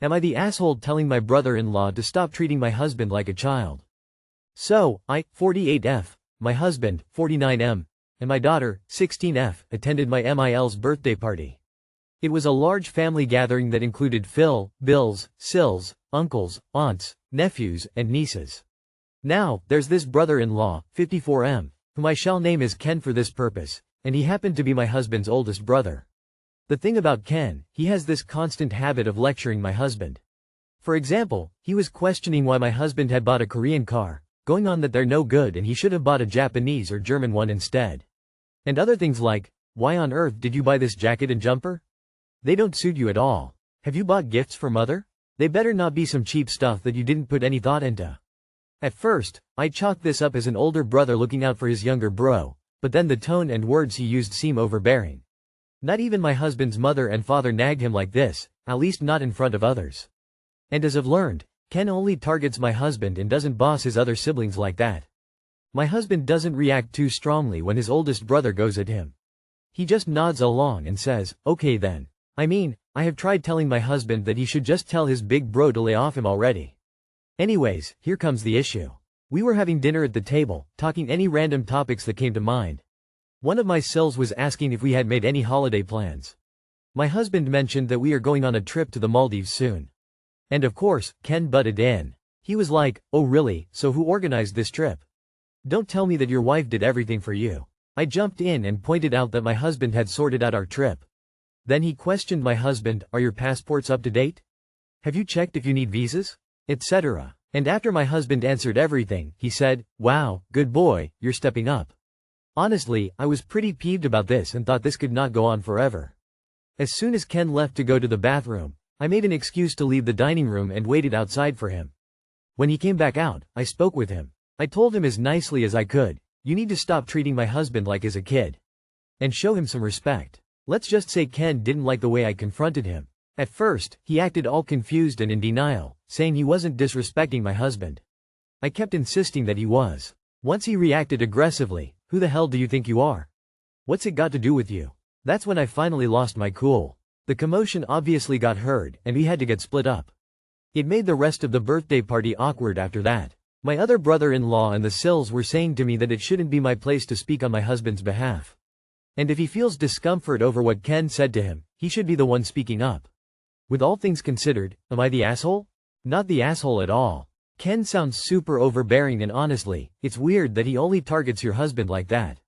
Am I the asshole telling my brother-in-law to stop treating my husband like a child? So, I, 48F, my husband, 49M, and my daughter, 16F, attended my MIL's birthday party. It was a large family gathering that included Phil, Bills, Sills, uncles, aunts, nephews, and nieces. Now, there's this brother-in-law, 54M, whom I shall name as Ken for this purpose, and he happened to be my husband's oldest brother. The thing about Ken, he has this constant habit of lecturing my husband. For example, he was questioning why my husband had bought a Korean car, going on that they're no good and he should have bought a Japanese or German one instead. And other things like, why on earth did you buy this jacket and jumper? They don't suit you at all. Have you bought gifts for mother? They better not be some cheap stuff that you didn't put any thought into. At first, I chalked this up as an older brother looking out for his younger bro, but then the tone and words he used seem overbearing. Not even my husband's mother and father nagged him like this, at least not in front of others. And as I've learned, Ken only targets my husband and doesn't boss his other siblings like that. My husband doesn't react too strongly when his oldest brother goes at him. He just nods along and says, okay then. I mean, I have tried telling my husband that he should just tell his big bro to lay off him already. Anyways, here comes the issue. We were having dinner at the table, talking any random topics that came to mind. One of my sills was asking if we had made any holiday plans. My husband mentioned that we are going on a trip to the Maldives soon. And of course, Ken butted in. He was like, oh really, so who organized this trip? Don't tell me that your wife did everything for you. I jumped in and pointed out that my husband had sorted out our trip. Then he questioned my husband, are your passports up to date? Have you checked if you need visas? Etc. And after my husband answered everything, he said, wow, good boy, you're stepping up. Honestly, I was pretty peeved about this and thought this could not go on forever. As soon as Ken left to go to the bathroom, I made an excuse to leave the dining room and waited outside for him. When he came back out, I spoke with him. I told him as nicely as I could, you need to stop treating my husband like he's a kid. And show him some respect. Let's just say Ken didn't like the way I confronted him. At first, he acted all confused and in denial, saying he wasn't disrespecting my husband. I kept insisting that he was. Once he reacted aggressively, who the hell do you think you are? What's it got to do with you? That's when I finally lost my cool. The commotion obviously got heard, and we had to get split up. It made the rest of the birthday party awkward after that. My other brother-in-law and the Sills were saying to me that it shouldn't be my place to speak on my husband's behalf. And if he feels discomfort over what Ken said to him, he should be the one speaking up. With all things considered, am I the asshole? Not the asshole at all. Ken sounds super overbearing and honestly, it's weird that he only targets your husband like that.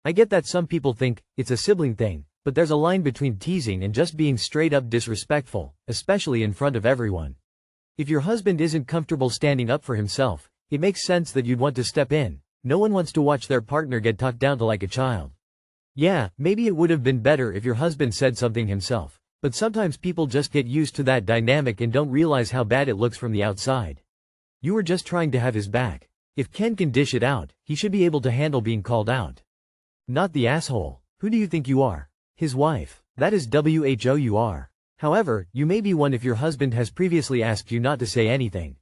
I get that some people think it's a sibling thing, but there's a line between teasing and just being straight up disrespectful, especially in front of everyone. If your husband isn't comfortable standing up for himself, it makes sense that you'd want to step in. No one wants to watch their partner get talked down to like a child. Yeah, maybe it would have been better if your husband said something himself, but sometimes people just get used to that dynamic and don't realize how bad it looks from the outside. You were just trying to have his back. If Ken can dish it out, he should be able to handle being called out. Not the asshole. Who do you think you are? His wife. That is who you are. However, you may be one if your husband has previously asked you not to say anything.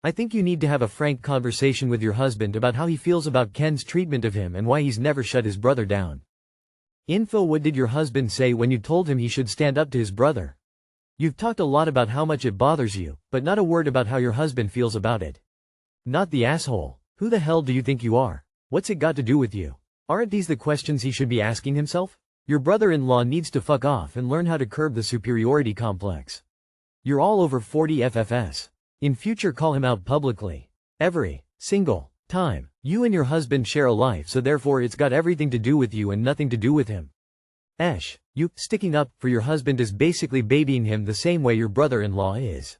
I think you need to have a frank conversation with your husband about how he feels about Ken's treatment of him and why he's never shut his brother down. Info: what did your husband say when you told him he should stand up to his brother? You've talked a lot about how much it bothers you, but not a word about how your husband feels about it. Not the asshole. Who the hell do you think you are? What's it got to do with you? Aren't these the questions he should be asking himself? Your brother-in-law needs to fuck off and learn how to curb the superiority complex. You're all over 40 FFS. In future, call him out publicly. Every single time. You and your husband share a life, so therefore it's got everything to do with you and nothing to do with him. You sticking up for your husband is basically babying him the same way your brother-in-law is.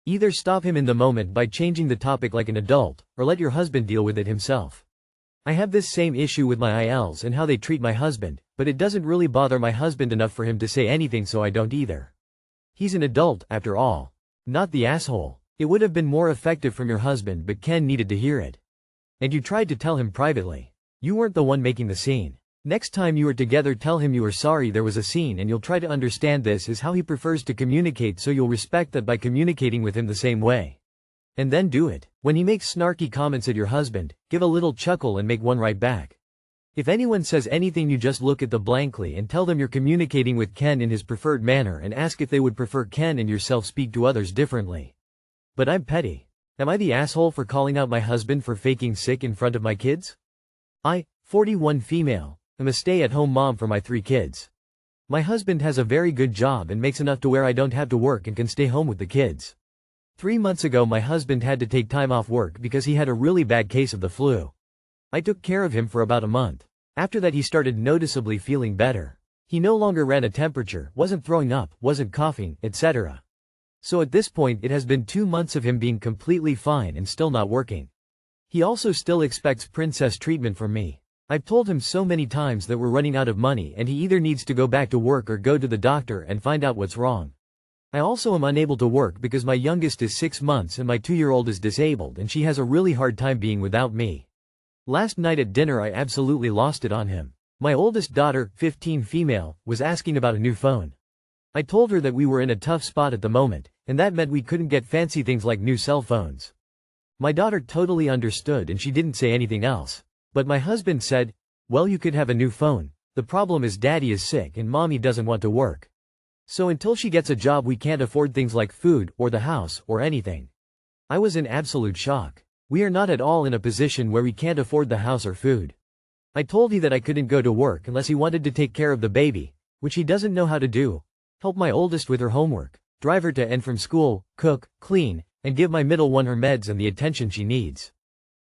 Either stop him in the moment by changing the topic like an adult, or let your husband deal with it himself. I have this same issue with my ILs and how they treat my husband, but it doesn't really bother my husband enough for him to say anything, so I don't either. He's an adult, after all. Not the asshole. It would have been more effective from your husband, but Ken needed to hear it. And you tried to tell him privately. You weren't the one making the scene. Next time you are together, tell him you are sorry there was a scene and you'll try to understand this is how he prefers to communicate, so you'll respect that by communicating with him the same way. And then do it. When he makes snarky comments at your husband, give a little chuckle and make one right back. If anyone says anything, you just look at them blankly and tell them you're communicating with Ken in his preferred manner and ask if they would prefer Ken and yourself speak to others differently. But I'm petty. Am I the asshole for calling out my husband for faking sick in front of my kids? I, 41 female, am a stay-at-home mom for my 3 kids. My husband has a very good job and makes enough to where I don't have to work and can stay home with the kids. 3 months ago my husband had to take time off work because he had a really bad case of the flu. I took care of him for about a month. After that he started noticeably feeling better. He no longer ran a temperature, wasn't throwing up, wasn't coughing, etc. So at this point it has been 2 months of him being completely fine and still not working. He also still expects princess treatment from me. I've told him so many times that we're running out of money and he either needs to go back to work or go to the doctor and find out what's wrong. I also am unable to work because my youngest is 6 months and my 2-year-old is disabled and she has a really hard time being without me. Last night at dinner I absolutely lost it on him. My oldest daughter, 15 female, was asking about a new phone. I told her that we were in a tough spot at the moment, and that meant we couldn't get fancy things like new cell phones. My daughter totally understood and she didn't say anything else. But my husband said, well, you could have a new phone. The problem is daddy is sick and mommy doesn't want to work. So until she gets a job we can't afford things like food, or the house, or anything. I was in absolute shock. We are not at all in a position where we can't afford the house or food. I told him that I couldn't go to work unless he wanted to take care of the baby, which he doesn't know how to do, help my oldest with her homework, drive her to and from school, cook, clean, and give my middle one her meds and the attention she needs.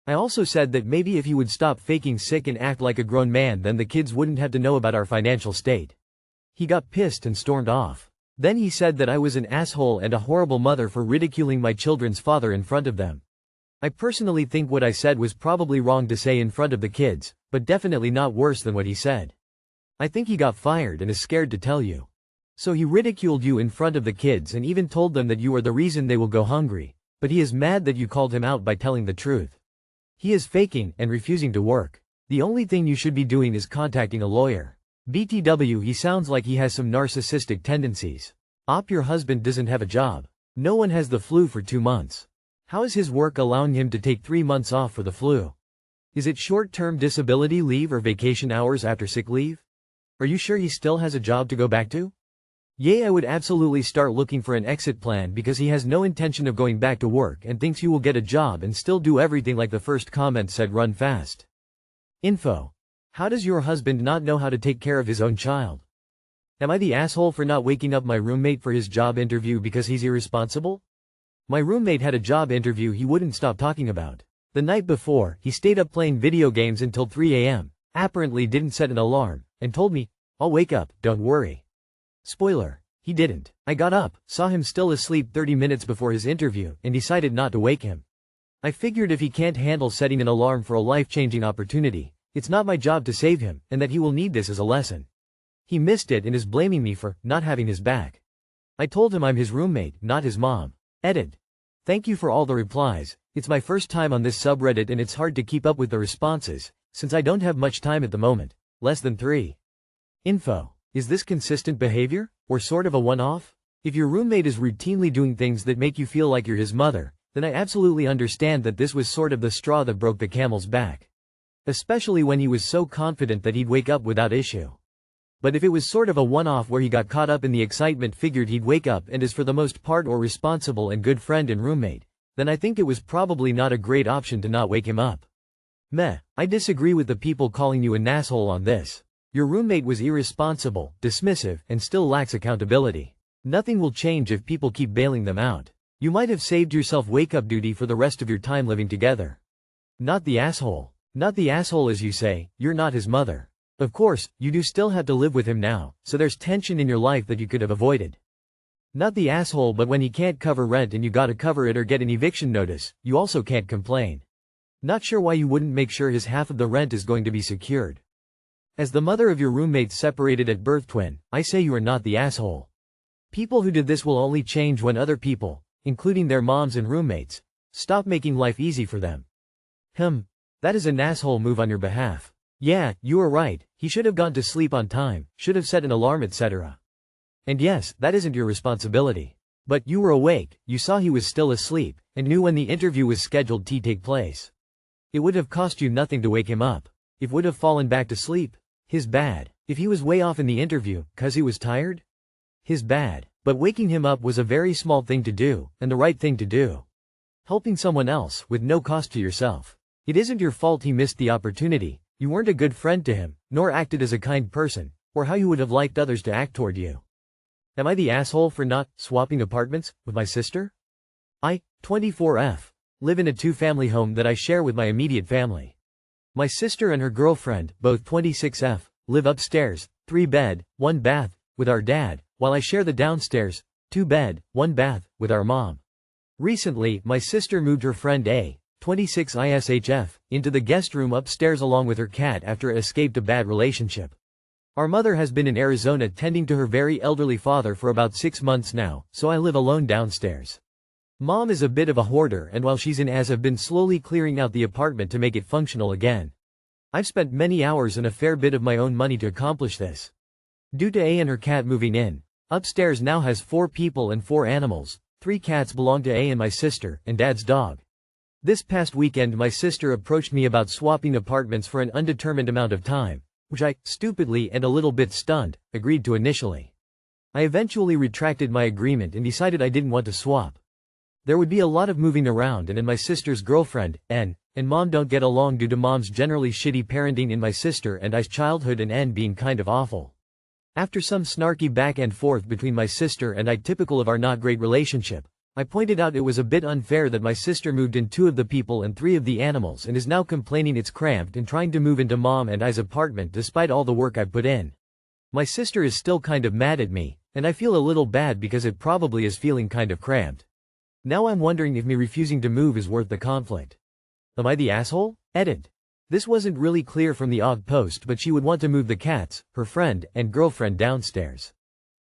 I also said that maybe if he would stop faking sick and act like a grown man then the kids wouldn't have to know about our financial state. He got pissed and stormed off. Then he said that I was an asshole and a horrible mother for ridiculing my children's father in front of them. I personally think what I said was probably wrong to say in front of the kids, but definitely not worse than what he said. I think he got fired and is scared to tell you. So he ridiculed you in front of the kids and even told them that you are the reason they will go hungry, but he is mad that you called him out by telling the truth. He is faking and refusing to work. The only thing you should be doing is contacting a lawyer. BTW, he sounds like he has some narcissistic tendencies. Your husband doesn't have a job. No one has the flu for 2 months. How is his work allowing him to take 3 months off for the flu? Is it short-term disability leave or vacation hours after sick leave? Are you sure he still has a job to go back to? Yeah, I would absolutely start looking for an exit plan because he has no intention of going back to work and thinks you will get a job and still do everything like the first comment said. Run fast. Info. How does your husband not know how to take care of his own child? Am I the asshole for not waking up my roommate for his job interview because he's irresponsible? My roommate had a job interview he wouldn't stop talking about. The night before, he stayed up playing video games until 3 a.m., apparently didn't set an alarm, and told me, I'll wake up, don't worry. Spoiler, he didn't. I got up, saw him still asleep 30 minutes before his interview, and decided not to wake him. I figured if he can't handle setting an alarm for a life-changing opportunity, it's not my job to save him, and that he will need this as a lesson. He missed it and is blaming me for not having his back. I told him I'm his roommate, not his mom. Edit. Thank you for all the replies. It's my first time on this subreddit and it's hard to keep up with the responses, since I don't have much time at the moment. Less than 3. Info. Is this consistent behavior, or sort of a one-off? If your roommate is routinely doing things that make you feel like you're his mother, then I absolutely understand that this was sort of the straw that broke the camel's back. Especially when he was so confident that he'd wake up without issue. But if it was sort of a one-off where he got caught up in the excitement, figured he'd wake up and is for the most part or responsible and good friend and roommate, then I think it was probably not a great option to not wake him up. Meh, I disagree with the people calling you an asshole on this. Your roommate was irresponsible, dismissive, and still lacks accountability. Nothing will change if people keep bailing them out. You might have saved yourself wake-up duty for the rest of your time living together. Not the asshole. Not the asshole as you say, you're not his mother. Of course, you do still have to live with him now, so there's tension in your life that you could have avoided. Not the asshole, but when he can't cover rent and you gotta cover it or get an eviction notice, you also can't complain. Not sure why you wouldn't make sure his half of the rent is going to be secured. As the mother of your roommate separated at birth twin, I say you are not the asshole. People who did this will only change when other people, including their moms and roommates, stop making life easy for them. That is an asshole move on your behalf. Yeah, you are right, he should have gone to sleep on time, should have set an alarm, etc. And yes, that isn't your responsibility. But you were awake, you saw he was still asleep, and knew when the interview was scheduled to take place. It would have cost you nothing to wake him up. If would have fallen back to sleep. His bad. If he was way off in the interview, 'cause he was tired. His bad. But waking him up was a very small thing to do, and the right thing to do. Helping someone else, with no cost to yourself. It isn't your fault he missed the opportunity, you weren't a good friend to him, nor acted as a kind person, or how you would have liked others to act toward you. Am I the asshole for not swapping apartments with my sister? I, 24F, live in a two-family home that I share with my immediate family. My sister and her girlfriend, both 26F, live upstairs, 3-bed, 1-bath, with our dad, while I share the downstairs, 2-bed, 1-bath, with our mom. Recently, my sister moved her friend A, 26ISHF, into the guest room upstairs along with her cat after it escaped a bad relationship. Our mother has been in Arizona tending to her very elderly father for about 6 months now, so I live alone downstairs. Mom is a bit of a hoarder, and while she's in have been slowly clearing out the apartment to make it functional again. I've spent many hours and a fair bit of my own money to accomplish this. Due to A and her cat moving in, upstairs now has 4 people and 4 animals. 3 cats belong to A and my sister, and Dad's dog. This past weekend my sister approached me about swapping apartments for an undetermined amount of time, which I, stupidly and a little bit stunned, agreed to initially. I eventually retracted my agreement and decided I didn't want to swap. There would be a lot of moving around, and my sister's girlfriend, N, and Mom don't get along due to Mom's generally shitty parenting in my sister and I's childhood and N being kind of awful. After some snarky back and forth between my sister and I, typical of our not great relationship, I pointed out it was a bit unfair that my sister moved in 2 of the people and 3 of the animals and is now complaining it's cramped and trying to move into Mom and I's apartment despite all the work I've put in. My sister is still kind of mad at me, and I feel a little bad because it probably is feeling kind of cramped. Now I'm wondering if me refusing to move is worth the conflict. Am I the asshole? Edit. This wasn't really clear from the OG post, but she would want to move the cats, her friend, and girlfriend downstairs.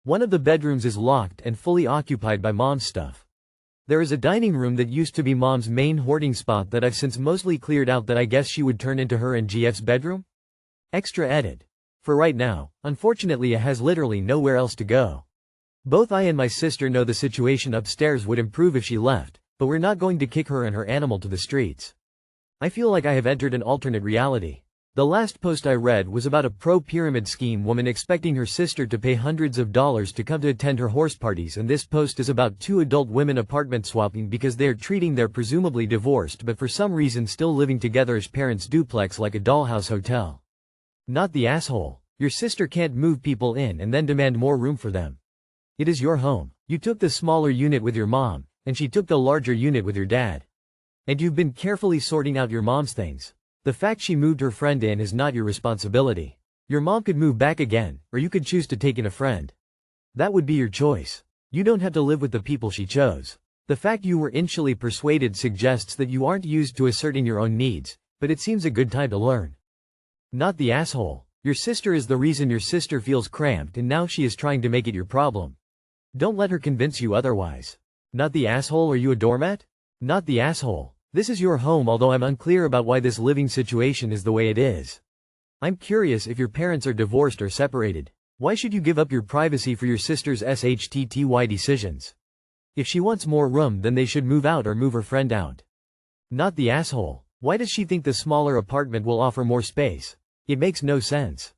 One of the bedrooms is locked and fully occupied by Mom's stuff. There is a dining room that used to be Mom's main hoarding spot that I've since mostly cleared out that I guess she would turn into her and GF's bedroom? Extra edit. For right now, unfortunately, it has literally nowhere else to go. Both I and my sister know the situation upstairs would improve if she left, but we're not going to kick her and her animal to the streets. I feel like I have entered an alternate reality. The last post I read was about a pro-pyramid scheme woman expecting her sister to pay hundreds of dollars to come to attend her horse parties, and this post is about 2 adult women apartment swapping because they are treating their presumably divorced but for some reason still living together-ish parents' duplex like a dollhouse hotel. Not the asshole. Your sister can't move people in and then demand more room for them. It is your home. You took the smaller unit with your mom, and she took the larger unit with your dad. And you've been carefully sorting out your mom's things. The fact she moved her friend in is not your responsibility. Your mom could move back again, or you could choose to take in a friend. That would be your choice. You don't have to live with the people she chose. The fact you were initially persuaded suggests that you aren't used to asserting your own needs, but it seems a good time to learn. Not the asshole. Your sister is the reason your sister feels cramped, and now she is trying to make it your problem. Don't let her convince you otherwise. Not the asshole. Are you a doormat? Not the asshole. This is your home, although I'm unclear about why this living situation is the way it is. I'm curious if your parents are divorced or separated. Why should you give up your privacy for your sister's SHTTY decisions? If she wants more room, then they should move out or move her friend out. Not the asshole. Why does she think the smaller apartment will offer more space? It makes no sense.